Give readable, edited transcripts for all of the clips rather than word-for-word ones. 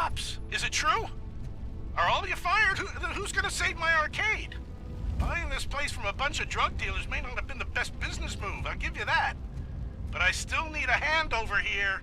cops. Is it true? Are all of you fired? Who's gonna save my arcade? Buying this place from a bunch of drug dealers may not have been the best business move, I'll give you that. But I still need a hand over here.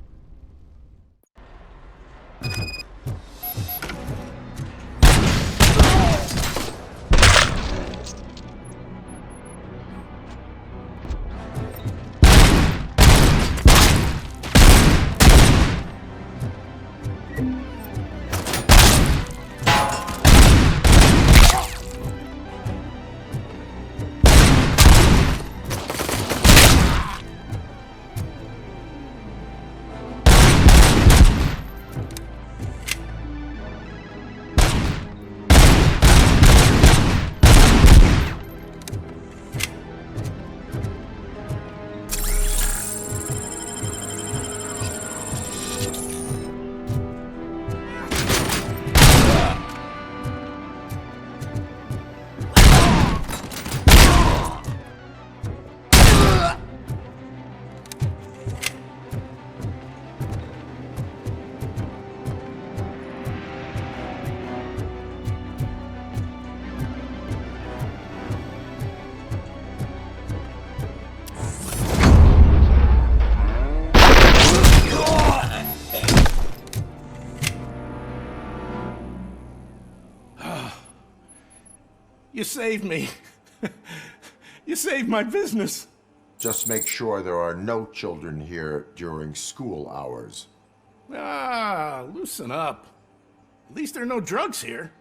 You saved me. You saved my business. Just make sure there are no children here during school hours. Ah, loosen up. At least there are no drugs here.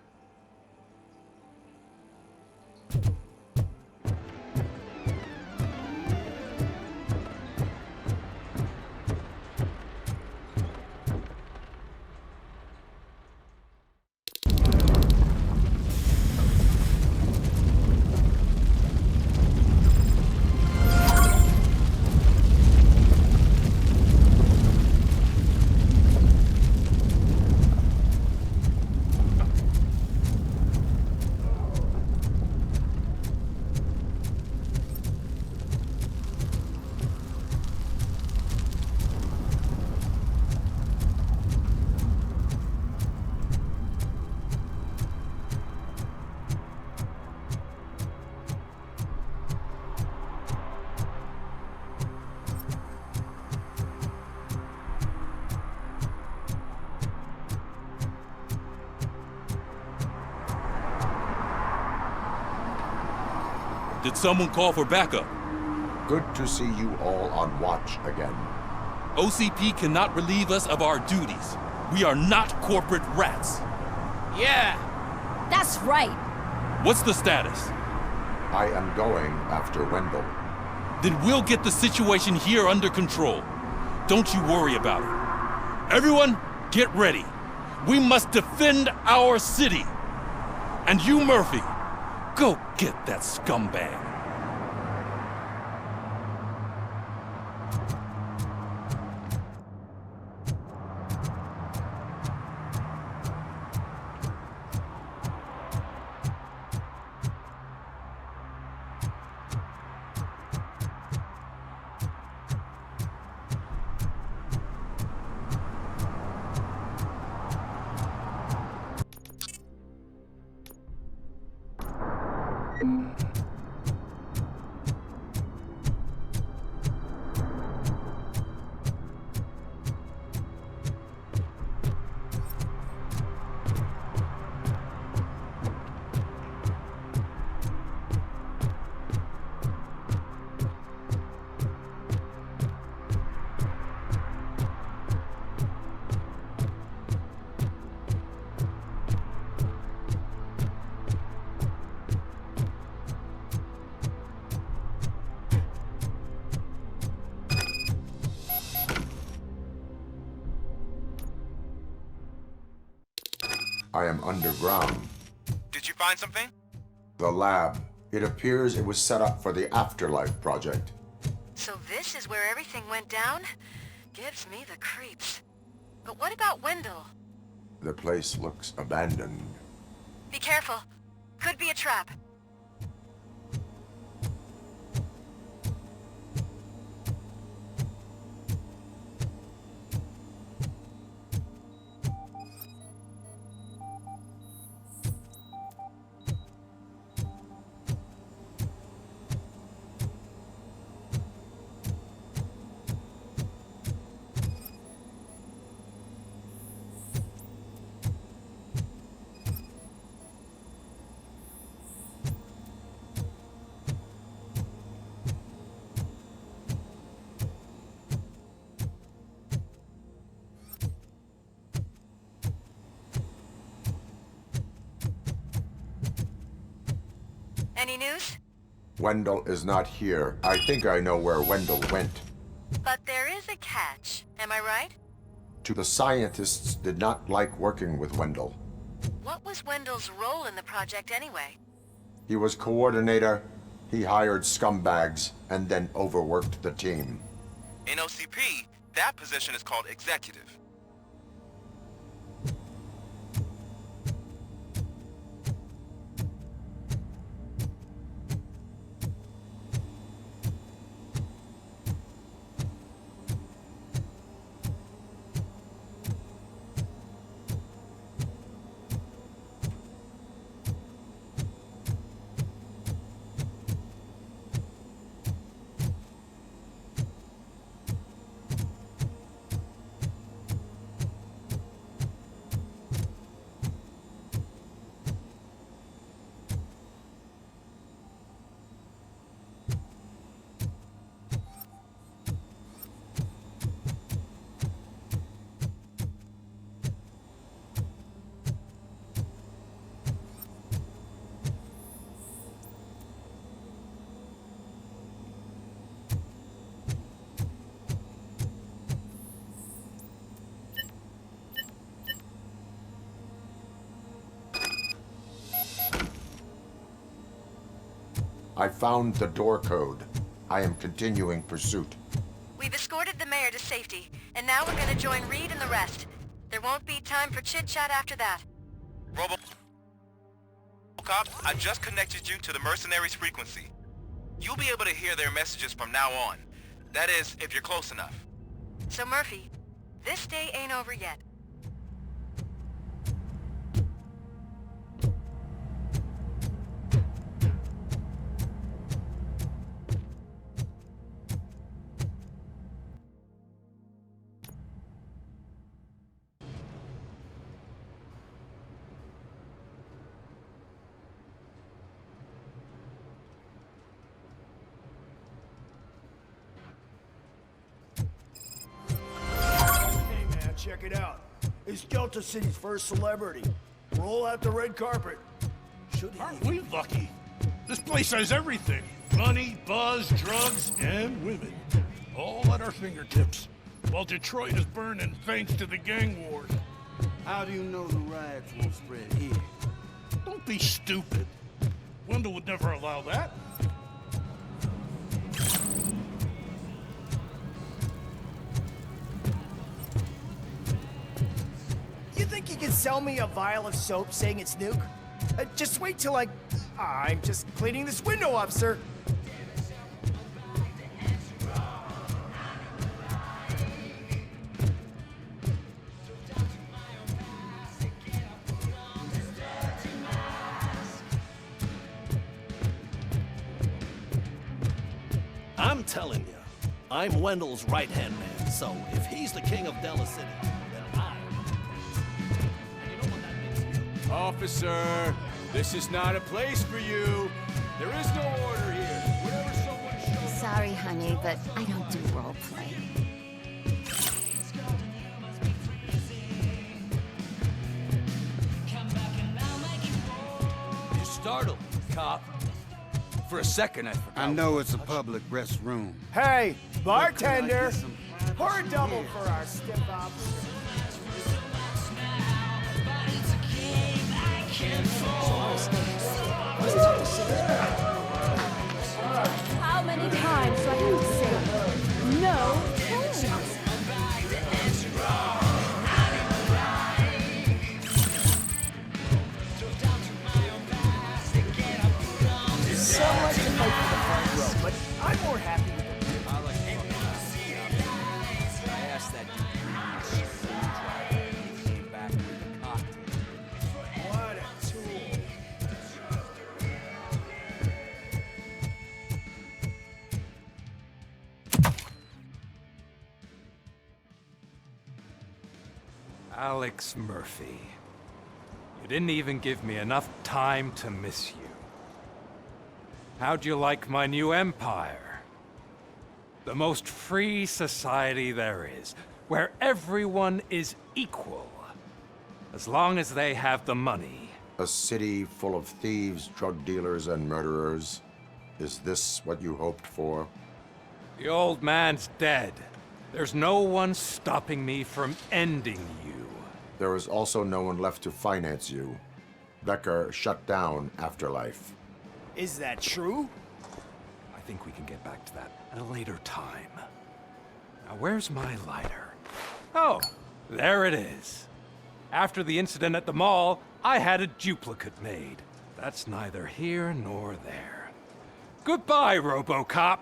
Did someone call for backup? Good to see you all on watch again. OCP cannot relieve us of our duties. We are not corporate rats. Yeah. That's right. What's the status? I am going after Wendell. Then we'll get the situation here under control. Don't you worry about it. Everyone, get ready. We must defend our city. And you, Murphy, go get that scumbag. I am underground. Did you find something? The lab. It appears it was set up for the Afterlife project. So this is where everything went down? Gives me the creeps. But what about Wendell? The place looks abandoned. Be careful. Could be a trap. Any news? Wendell is not here. I think I know where Wendell went. But there is a catch, am I right? The scientists did not like working with Wendell. What was Wendell's role in the project anyway? He was coordinator, he hired scumbags, and then overworked the team. In OCP, that position is called executive. I found the door code. I am continuing pursuit. We've escorted the mayor to safety, and now we're gonna join Reed and the rest. There won't be time for chit-chat after that. RoboCop, I just connected you to the mercenaries' frequency. You'll be able to hear their messages from now on. That is, if you're close enough. So Murphy, this day ain't over yet. Check it out. He's Delta City's first celebrity. Roll out the red carpet. Aren't we lucky? This place has everything. Money, buzz, drugs, and women. All at our fingertips. While Detroit is burning thanks to the gang wars. How do you know the riots won't spread here? Don't be stupid. Wendell would never allow that. You think you can sell me a vial of soap saying it's nuke? Just wait till I'm just cleaning this window up, sir. I'm telling you, I'm Wendell's right-hand man, so if he's the king of Della City, then I... And you know what that means? Officer, this is not a place for you. There is no order here. Whenever someone shows up... Sorry, honey, but I don't do role play. You startled me, cop. For a second, I forgot. I know it's a public restroom. Hey, bartender! Pour a double for our stiff officer. How many times do I have to say no thanks? So much to fight for the front row, but I'm more happy with the I asked that dude he came back with a cocktail. What a tool. Alex Murphy. You didn't even give me enough time to miss you. How'd you like my new empire? The most free society there is, where everyone is equal, as long as they have the money. A city full of thieves, drug dealers, and murderers. Is this what you hoped for? The old man's dead. There's no one stopping me from ending you. There is also no one left to finance you. Becker shut down Afterlife. Is that true? I think we can get back to that at a later time. Now, where's my lighter? Oh, there it is. After the incident at the mall, I had a duplicate made. That's neither here nor there. Goodbye, RoboCop!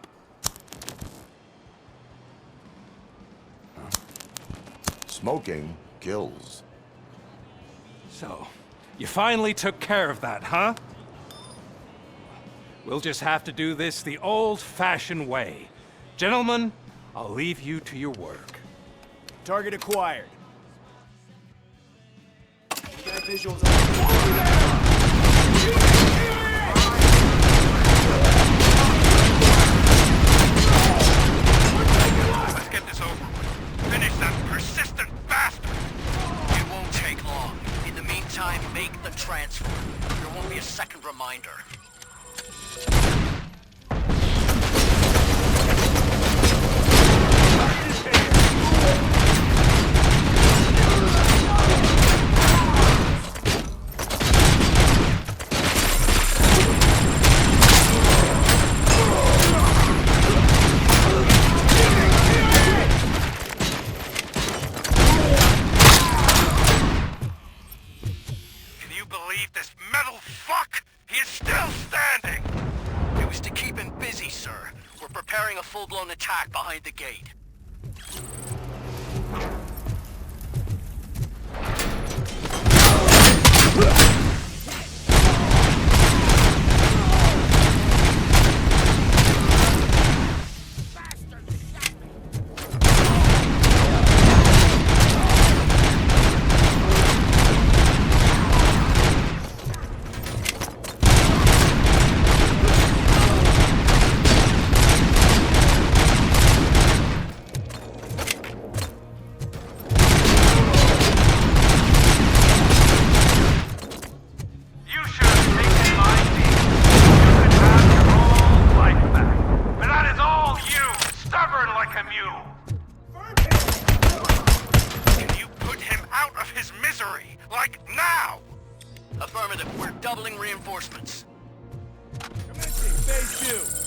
Smoking kills. So, you finally took care of that, huh? We'll just have to do this the old-fashioned way. Gentlemen, I'll leave you to your work. Target acquired. We got visuals on. Let's get this over with. Finish that persistent bastard! It won't take long. In the meantime, make the transfer. There won't be a second reminder. Full-blown attack behind the gate. Affirmative. We're doubling reinforcements. Commencing phase 2.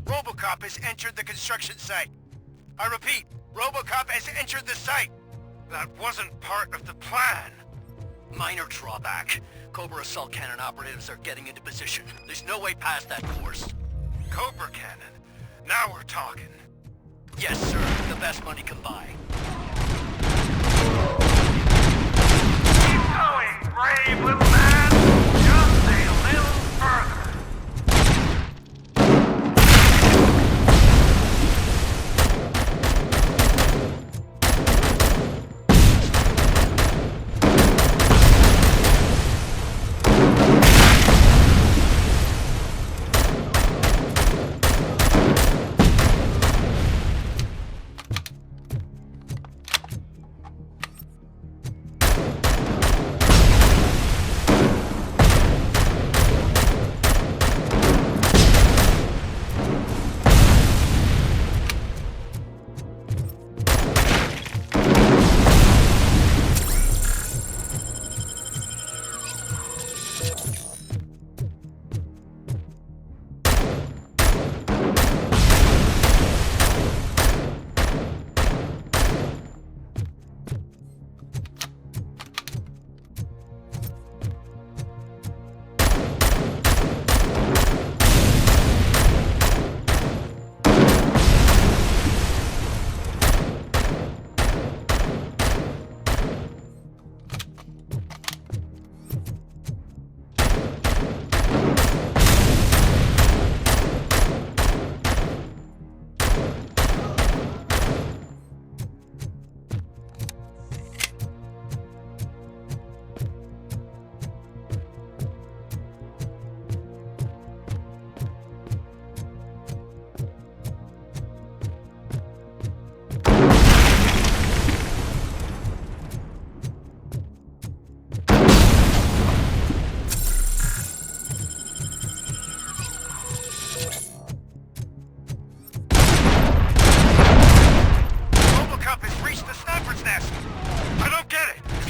RoboCop has entered the construction site. I repeat, RoboCop has entered the site. That wasn't part of the plan. Minor drawback. Cobra assault cannon operatives are getting into position. There's no way past that course. Cobra cannon? Now we're talking. Yes, sir. The best money can buy. Keep going, brave little man. Just a little further.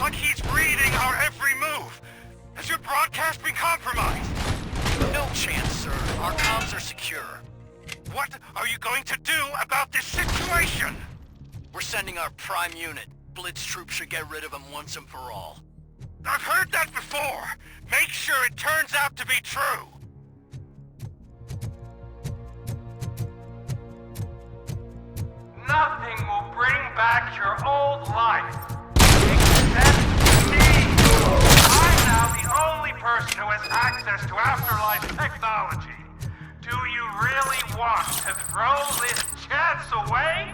like he's reading our every move. Has your broadcast been compromised? No chance, sir. Our comms are secure. What are you going to do about this situation? We're sending our prime unit. Blitz troops should get rid of him once and for all. I've heard that before. Make sure it turns out to be true. Nothing will bring back your old life. Except me. I'm now the only person who has access to afterlife technology. Do you really want to throw this chance away?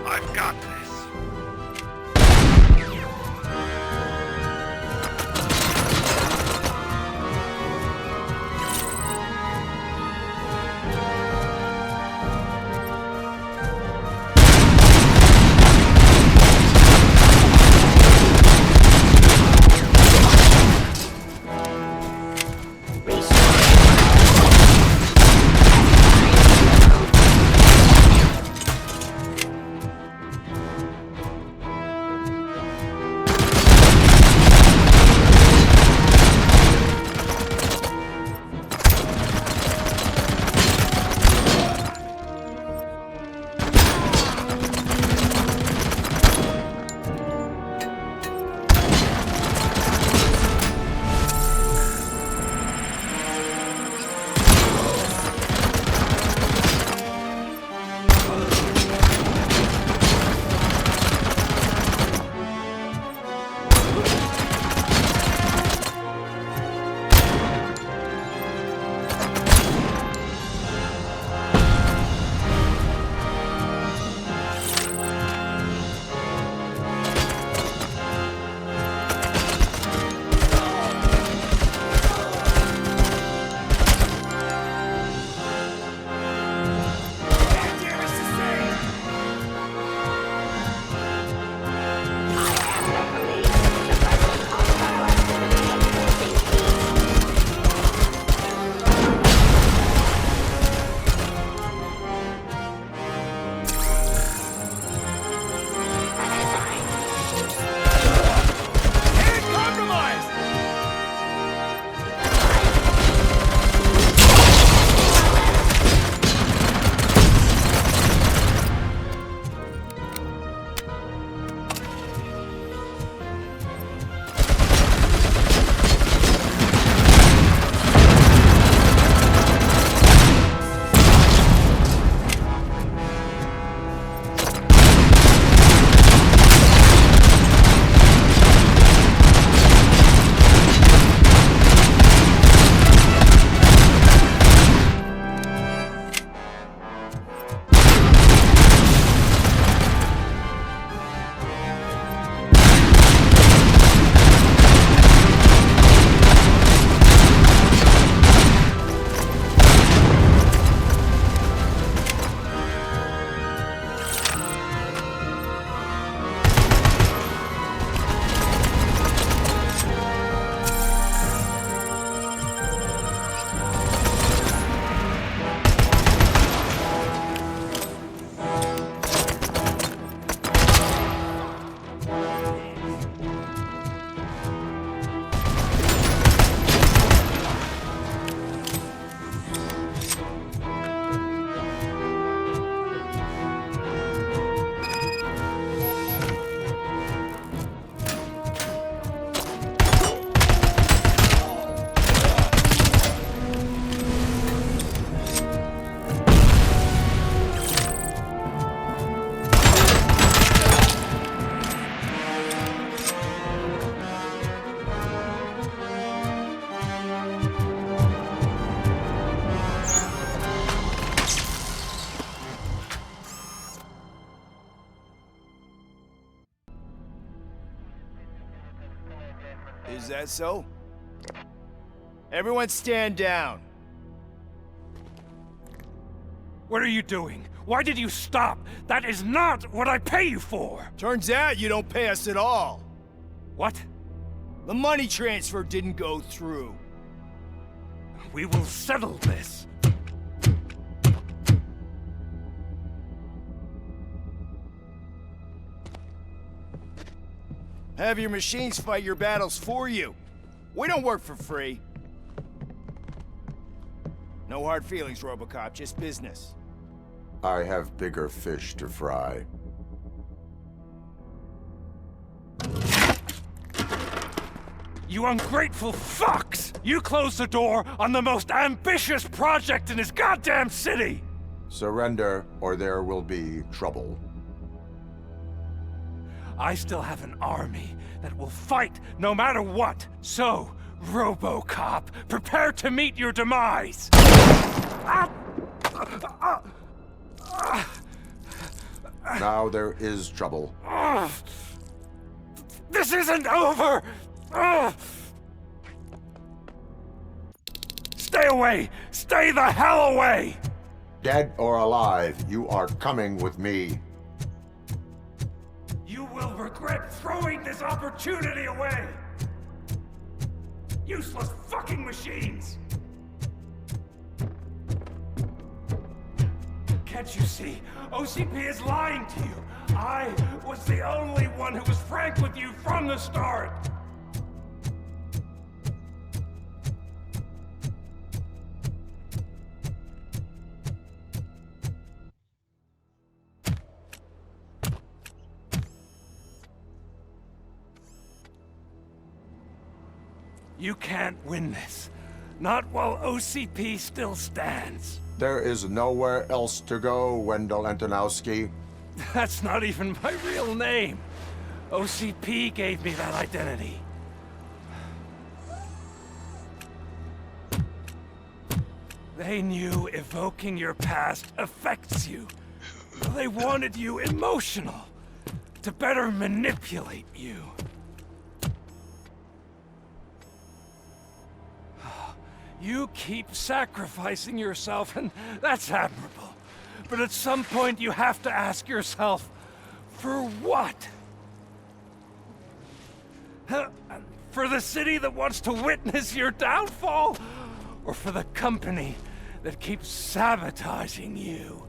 I've got this. Is that so? Everyone stand down. What are you doing? Why did you stop? That is not what I pay you for! Turns out you don't pay us at all. What? The money transfer didn't go through. We will settle this. Have your machines fight your battles for you. We don't work for free. No hard feelings, RoboCop, just business. I have bigger fish to fry. You ungrateful fucks! You closed the door on the most ambitious project in this goddamn city! Surrender, or there will be trouble. I still have an army that will fight no matter what. So, RoboCop, prepare to meet your demise! Now there is trouble. This isn't over! Stay away! Stay the hell away! Dead or alive, you are coming with me. You will regret throwing this opportunity away! Useless fucking machines! Can't you see? OCP is lying to you! I was the only one who was frank with you from the start! You can't win this. Not while OCP still stands. There is nowhere else to go, Wendell Antonowski. That's not even my real name. OCP gave me that identity. They knew evoking your past affects you. They wanted you emotional, to better manipulate you. You keep sacrificing yourself, and that's admirable. But at some point you have to ask yourself, for what? For the city that wants to witness your downfall? Or for the company that keeps sabotaging you?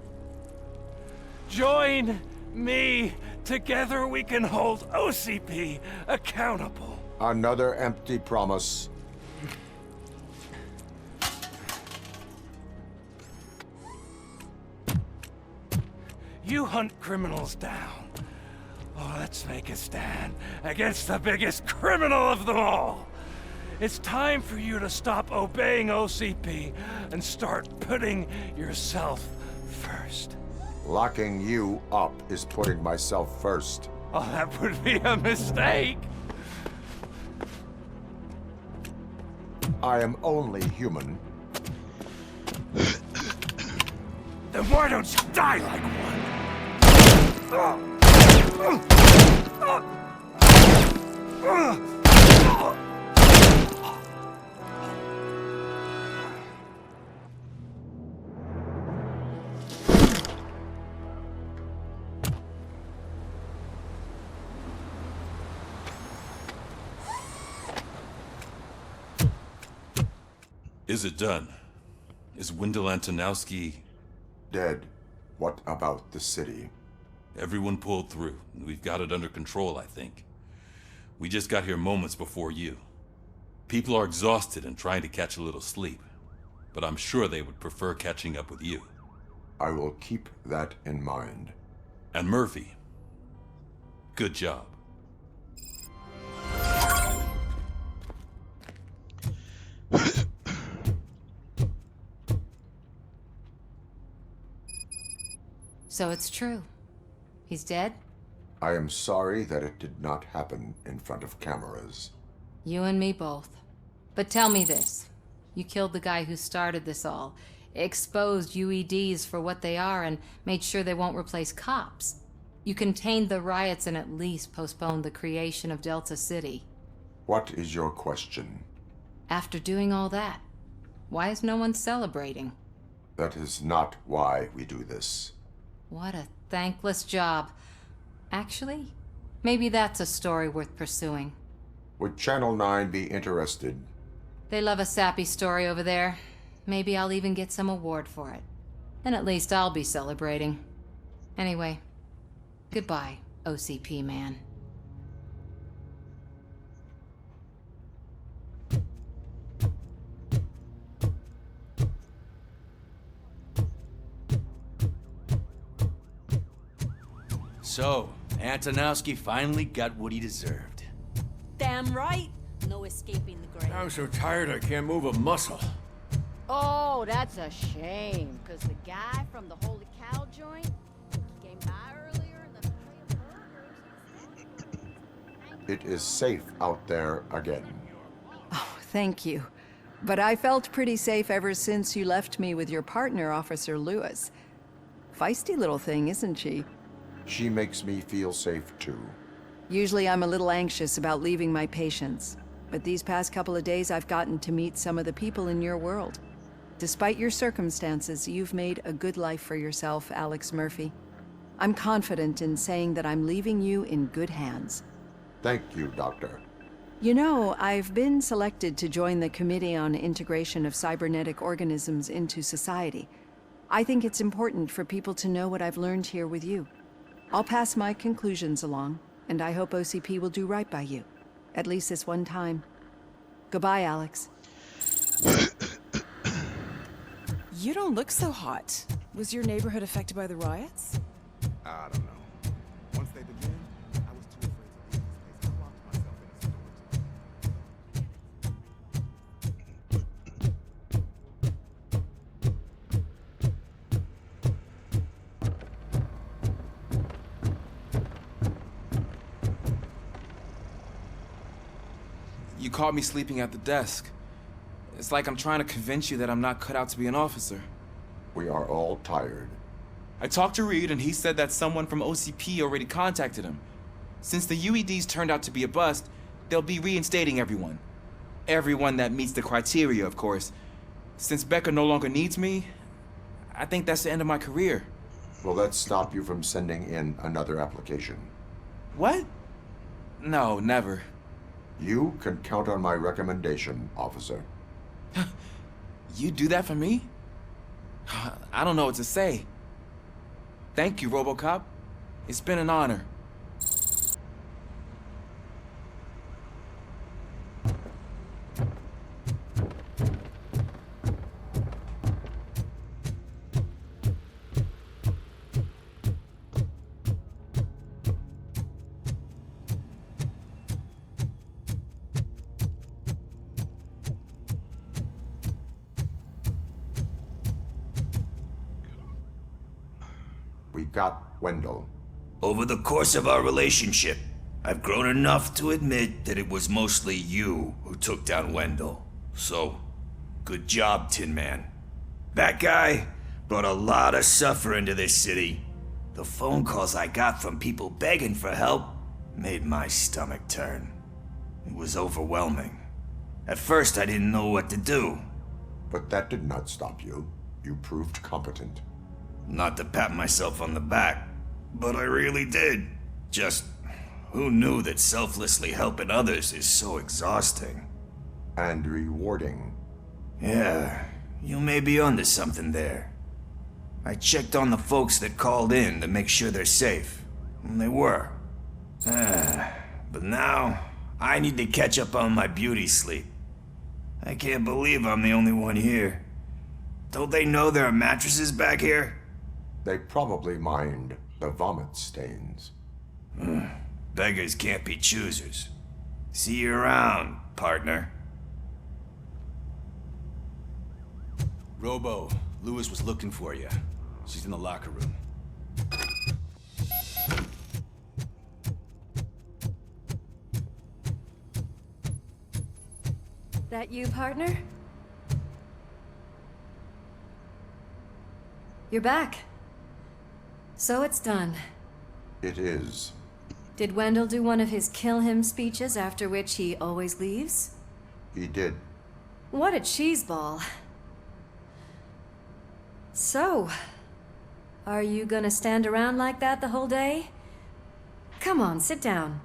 Join me. Together we can hold OCP accountable. Another empty promise. You hunt criminals down. Oh, let's make a stand against the biggest criminal of them all. It's time for you to stop obeying OCP and start putting yourself first. Locking you up is putting myself first. Oh, that would be a mistake. I am only human. Then why don't you die like one? Is it done? Is Wendell Antonowski dead? What about the city? Everyone pulled through. We've got it under control, I think. We just got here moments before you. People are exhausted and trying to catch a little sleep, but I'm sure they would prefer catching up with you. I will keep that in mind. And Murphy, good job. So it's true. He's dead? I am sorry that it did not happen in front of cameras. You and me both. But tell me this. You killed the guy who started this all, exposed UEDs for what they are, and made sure they won't replace cops. You contained the riots and at least postponed the creation of Delta City. What is your question? After doing all that, why is no one celebrating? That is not why we do this. What a thankless job. Actually, maybe that's a story worth pursuing. Would Channel 9 be interested? They love a sappy story over there. Maybe I'll even get some award for it. And at least I'll be celebrating. Anyway, goodbye, OCP man. So, Antonowski finally got what he deserved. Damn right. No escaping the grave. I'm so tired I can't move a muscle. Oh, that's a shame. Because the guy from the Holy Cow joint, he came by earlier and the tray of burgers. It is safe out there again. Oh, thank you. But I felt pretty safe ever since you left me with your partner, Officer Lewis. Feisty little thing, isn't she? She makes me feel safe too. Usually I'm a little anxious about leaving my patients, but these past couple of days I've gotten to meet some of the people in your world. Despite your circumstances, you've made a good life for yourself, Alex Murphy. I'm confident in saying that I'm leaving you in good hands. Thank you, Doctor. You know, I've been selected to join the Committee on Integration of Cybernetic Organisms into Society. I think it's important for people to know what I've learned here with you. I'll pass my conclusions along, and I hope OCP will do right by you. At least this one time. Goodbye, Alex. You don't look so hot. Was your neighborhood affected by the riots? I don't know. Once they begin, I was too afraid to leave this place. I locked myself in You caught me sleeping at the desk. It's like I'm trying to convince you that I'm not cut out to be an officer. We are all tired. I talked to Reed and he said that someone from OCP already contacted him. Since the UEDs turned out to be a bust, they'll be reinstating everyone. Everyone that meets the criteria, of course. Since Becca no longer needs me, I think that's the end of my career. Will that stop you from sending in another application? What? No, never. You can count on my recommendation, officer. You do that for me? I don't know what to say. Thank you, RoboCop. It's been an honor. We got Wendell. Over the course of our relationship, I've grown enough to admit that it was mostly you who took down Wendell. So, good job, Tin Man. That guy brought a lot of suffering to this city. The phone calls I got from people begging for help made my stomach turn. It was overwhelming. At first, I didn't know what to do. But that did not stop you. You proved competent. Not to pat myself on the back, but I really did. Just, who knew that selflessly helping others is so exhausting? And rewarding. Yeah, you may be onto something there. I checked on the folks that called in to make sure they're safe, and they were. But now, I need to catch up on my beauty sleep. I can't believe I'm the only one here. Don't they know there are mattresses back here? They probably mind the vomit stains. Beggars can't be choosers. See you around, partner. Robo, Lewis was looking for you. She's in the locker room. That you, partner? You're back. So it's done. It is. Did Wendell do one of his kill him speeches after which he always leaves? He did. What a cheeseball. So, are you gonna stand around like that the whole day? Come on, sit down.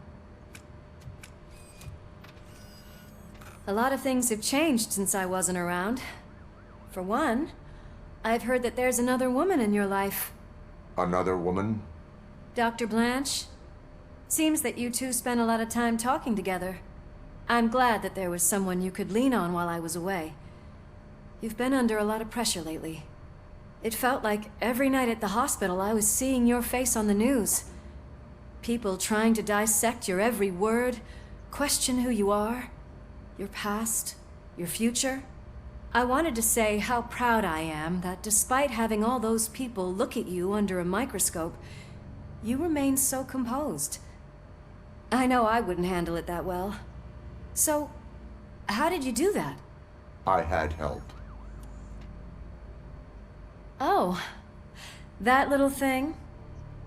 A lot of things have changed since I wasn't around. For one, I've heard that there's another woman in your life. Another woman? Dr. Blanche? Seems that you two spent a lot of time talking together. I'm glad that there was someone you could lean on while I was away. You've been under a lot of pressure lately. It felt like every night at the hospital I was seeing your face on the news. People trying to dissect your every word, question who you are, your past, your future. I wanted to say how proud I am that despite having all those people look at you under a microscope, you remain so composed. I know I wouldn't handle it that well. So, how did you do that? I had help. Oh, that little thing?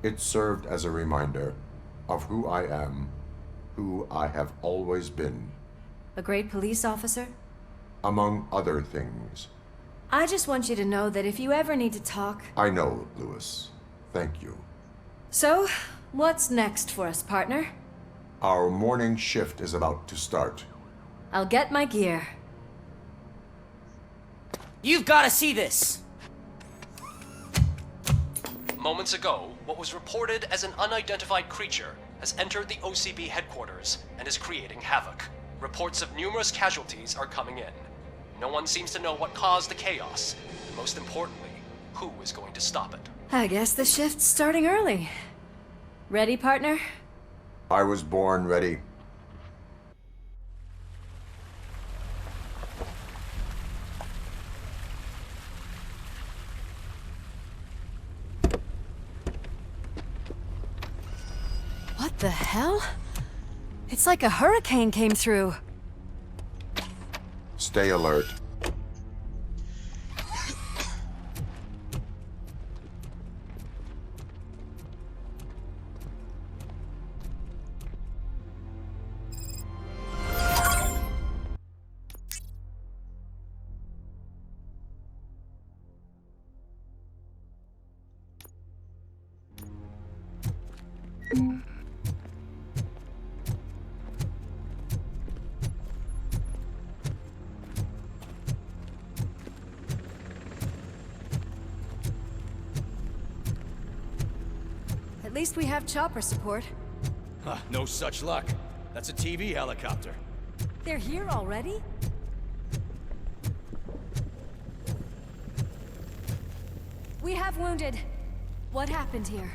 It served as a reminder of who I am, who I have always been. A great police officer? Among other things. I just want you to know that if you ever need to talk... I know, Lewis. Thank you. So, what's next for us, partner? Our morning shift is about to start. I'll get my gear. You've got to see this! Moments ago, what was reported as an unidentified creature has entered the OCB headquarters and is creating havoc. Reports of numerous casualties are coming in. No one seems to know what caused the chaos, and most importantly, who is going to stop it. I guess the shift's starting early. Ready, partner? I was born ready. What the hell? It's like a hurricane came through. Stay alert. At least we have chopper support. Huh, no such luck. That's a TV helicopter. They're here already? We have wounded. What happened here?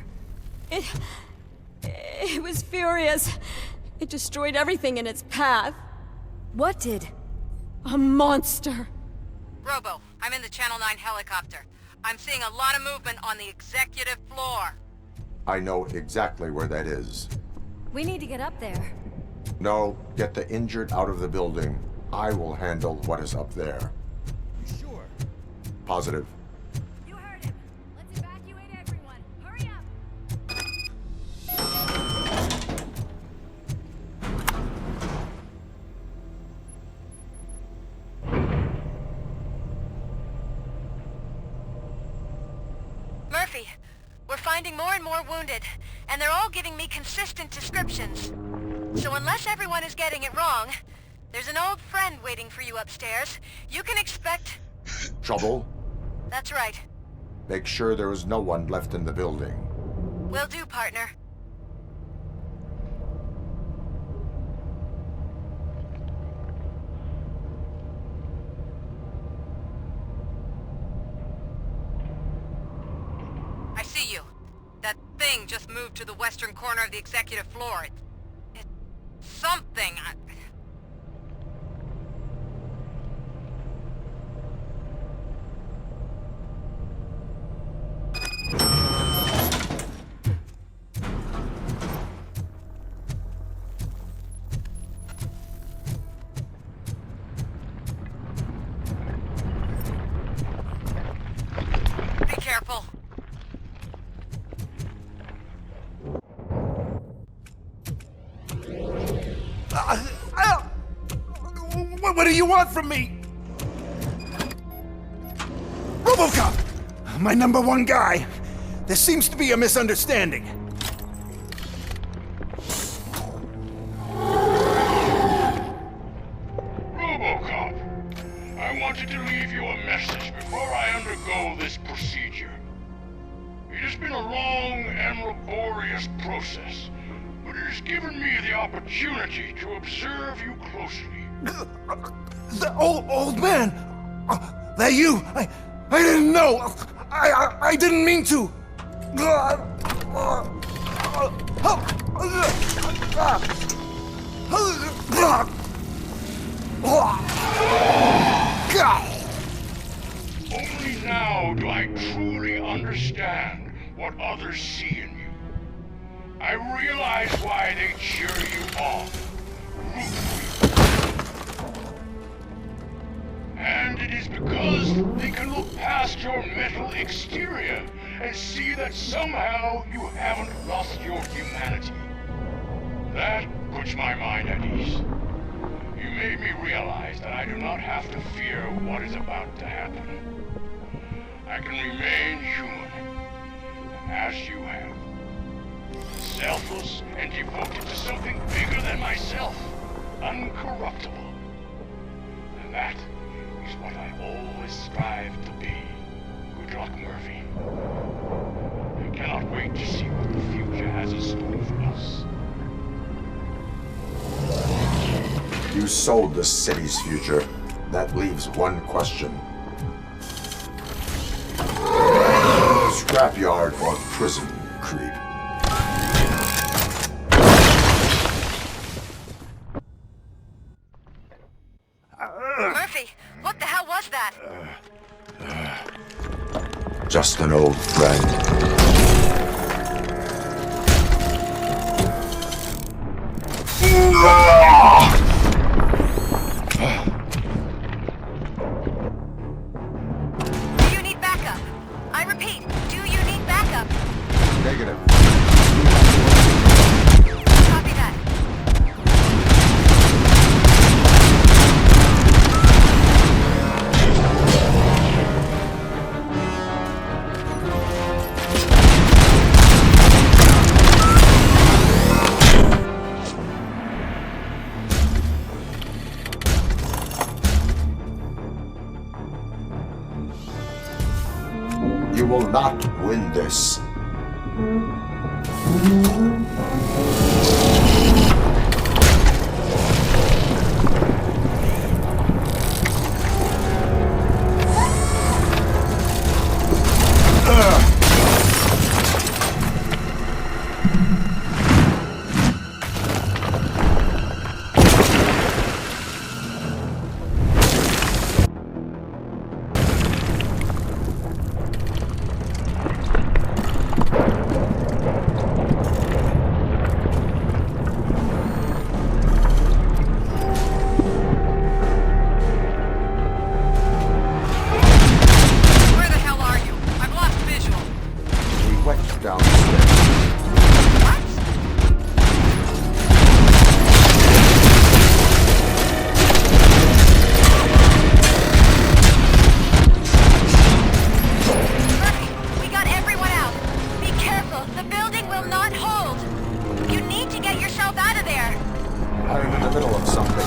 It was furious. It destroyed everything in its path. What did? A monster. Robo, I'm in the Channel 9 helicopter. I'm seeing a lot of movement on the executive floor. I know exactly where that is. We need to get up there. No, get the injured out of the building. I will handle what is up there. You sure? Positive. You heard him. Let's evacuate everyone. Hurry up! Murphy, we're finding more and more wounded, and they're all giving me consistent descriptions. So unless everyone is getting it wrong, there's an old friend waiting for you upstairs. You can expect... Trouble? That's right. Make sure there is no one left in the building. Will do, partner. I see you. That thing just moved to the western corner of the executive floor. It's something. Be careful. What do you want from me? RoboCop! My #1 guy. There seems to be a misunderstanding. RoboCop, I wanted to leave you a message before I undergo this procedure. It has been a long and laborious process, but it has given me the opportunity to observe you closely. The old man! That you! I didn't know! I didn't mean to! Only now do I truly understand what others see in you. I realize why they cheer you on. And it is because they can look past your metal exterior and see that somehow you haven't lost your humanity. That puts my mind at ease. You made me realize that I do not have to fear what is about to happen. I can remain human, as you have. Selfless and devoted to something bigger than myself. Uncorruptible. And that is what I always strive to be. Good luck, Murphy. I cannot wait to see what the future has in store for us. You sold the city's future. That leaves one question. Scrapyard or prison, creep? Murphy, what the hell was that? Just an old friend. Do you need backup? I repeat, do you need backup? Negative. Copy that. You will not win this. Where the hell are you? I've lost visual. We went downstairs. Murphy, we got everyone out. Be careful. The building will not hold. You need to get yourself out of there. I'm in the middle of something.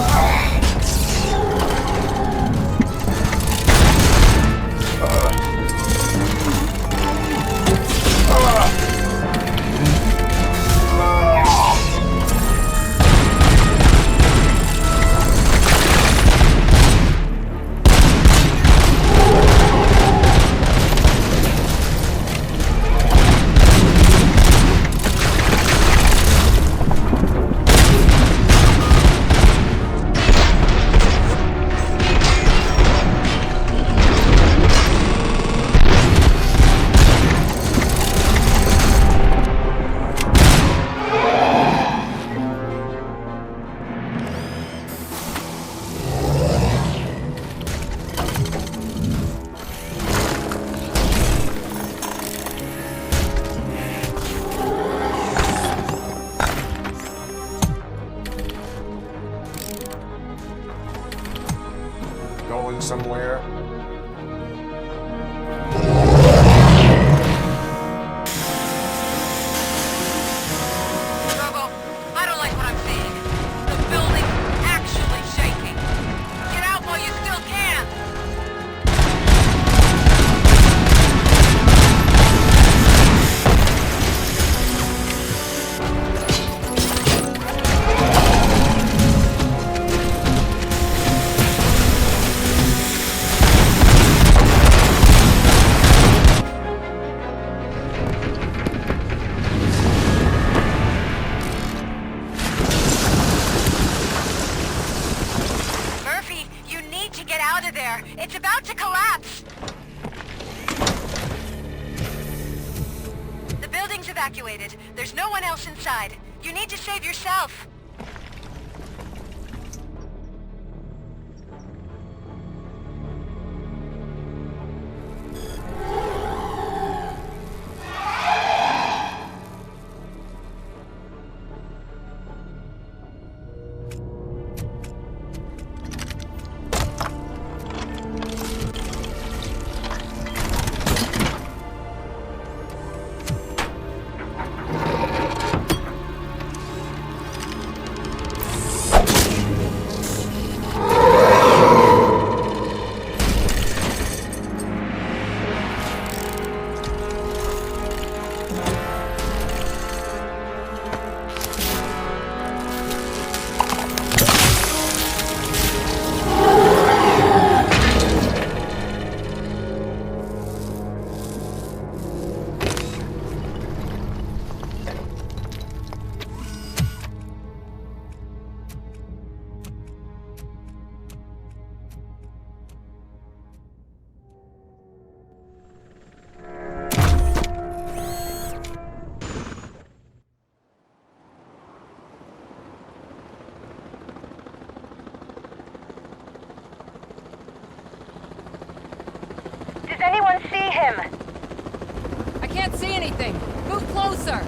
Going somewhere? Robo, I don't like what I'm seeing. The building's actually shaking. Get out while you still can. Murphy, you need to get out of there. It's about to collapse. The building's evacuated. There's no one else inside. You need to save yourself. anyone see him? I can't see anything. Move closer.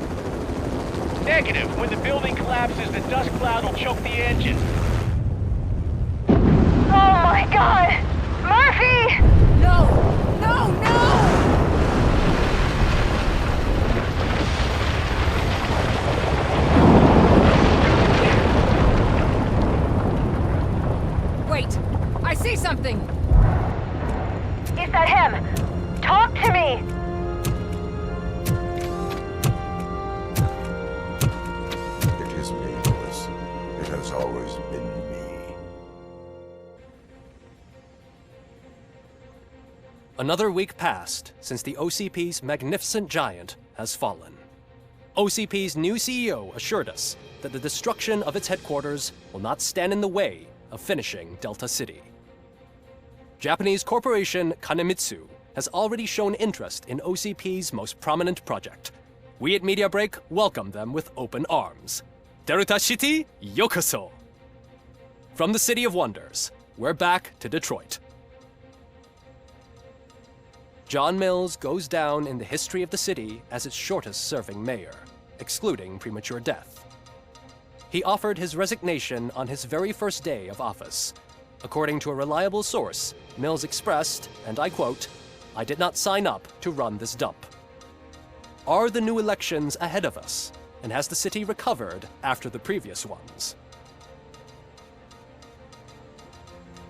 Negative. When the building collapses, the dust cloud will choke the engine. Oh my god! Murphy! No! No, no! Wait! I see something! Is that him? Talk to me! It is me, Lewis. It has always been me. Another week passed since the OCP's magnificent giant has fallen. OCP's new CEO assured us that the destruction of its headquarters will not stand in the way of finishing Delta City. Japanese corporation Kanemitsu has already shown interest in OCP's most prominent project. We at Media Break welcome them with open arms. Delta City, yokoso! From the City of Wonders, we're back to Detroit. John Mills goes down in the history of the city as its shortest-serving mayor, excluding premature death. He offered his resignation on his very first day of office. According to a reliable source, Mills expressed, and I quote, "I did not sign up to run this dump." Are the new elections ahead of us? And has the city recovered after the previous ones?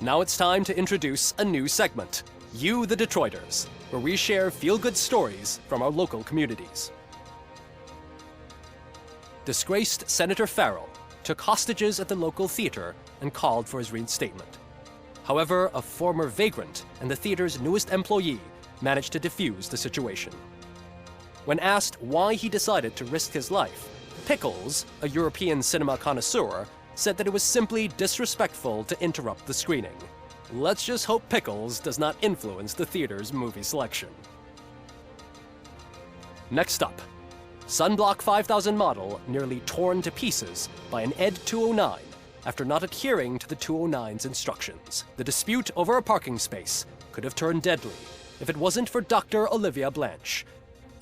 Now it's time to introduce a new segment, You the Detroiters, where we share feel-good stories from our local communities. Disgraced Senator Farrell took hostages at the local theater and called for his reinstatement. However, a former vagrant and the theater's newest employee managed to defuse the situation. When asked why he decided to risk his life, Pickles, a European cinema connoisseur, said that it was simply disrespectful to interrupt the screening. Let's just hope Pickles does not influence the theater's movie selection. Next up, Sunblock 5000 model nearly torn to pieces by an ED 209 after not adhering to the 209's instructions. The dispute over a parking space could have turned deadly if it wasn't for Dr. Olivia Blanche,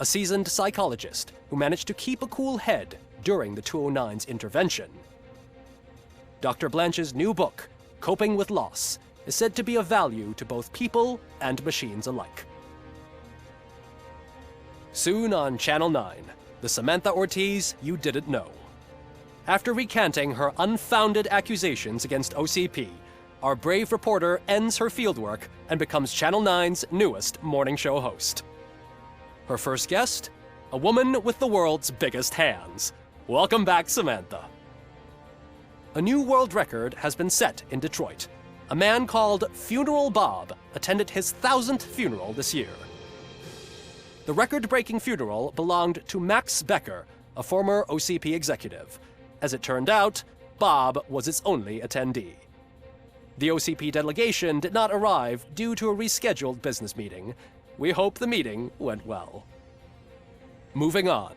a seasoned psychologist who managed to keep a cool head during the 209's intervention. Dr. Blanche's new book, Coping with Loss, is said to be of value to both people and machines alike. Soon on Channel 9, the Samantha Ortiz you didn't know. After recanting her unfounded accusations against OCP, our brave reporter ends her fieldwork and becomes Channel 9's newest morning show host. Her first guest? A woman with the world's biggest hands. Welcome back, Samantha. A new world record has been set in Detroit. A man called Funeral Bob attended his 1000th funeral this year. The record-breaking funeral belonged to Max Becker, a former OCP executive. As it turned out, Bob was its only attendee. The OCP delegation did not arrive due to a rescheduled business meeting. We hope the meeting went well. Moving on.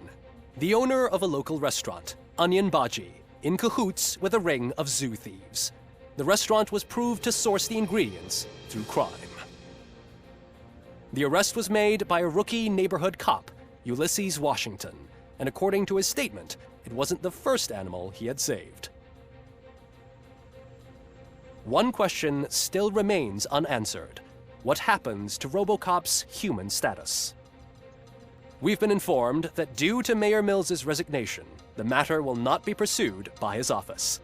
The owner of a local restaurant, Onion Baji, in cahoots with a ring of zoo thieves. The restaurant was proved to source the ingredients through crime. The arrest was made by a rookie neighborhood cop, Ulysses Washington, and according to his statement, it wasn't the first animal he had saved. One question still remains unanswered. What happens to RoboCop's human status? We've been informed that due to Mayor Mills's resignation, the matter will not be pursued by his office.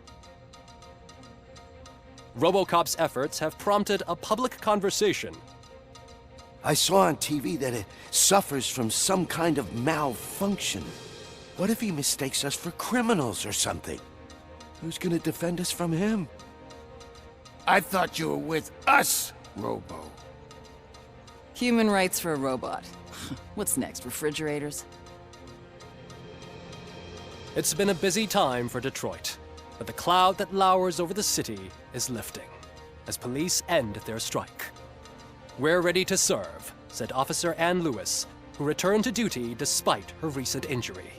RoboCop's efforts have prompted a public conversation. I saw on TV that it suffers from some kind of malfunction. What if he mistakes us for criminals or something? Who's gonna defend us from him? I thought you were with us, Robo. Human rights for a robot. What's next, refrigerators? It's been a busy time for Detroit, but the cloud that lowers over the city is lifting as police end their strike. We're ready to serve, said Officer Ann Lewis, who returned to duty despite her recent injury.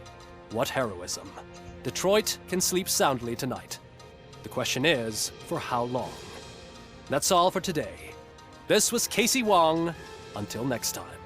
What heroism. Detroit can sleep soundly tonight. The question is, for how long? That's all for today. This was Casey Wong, Until next time.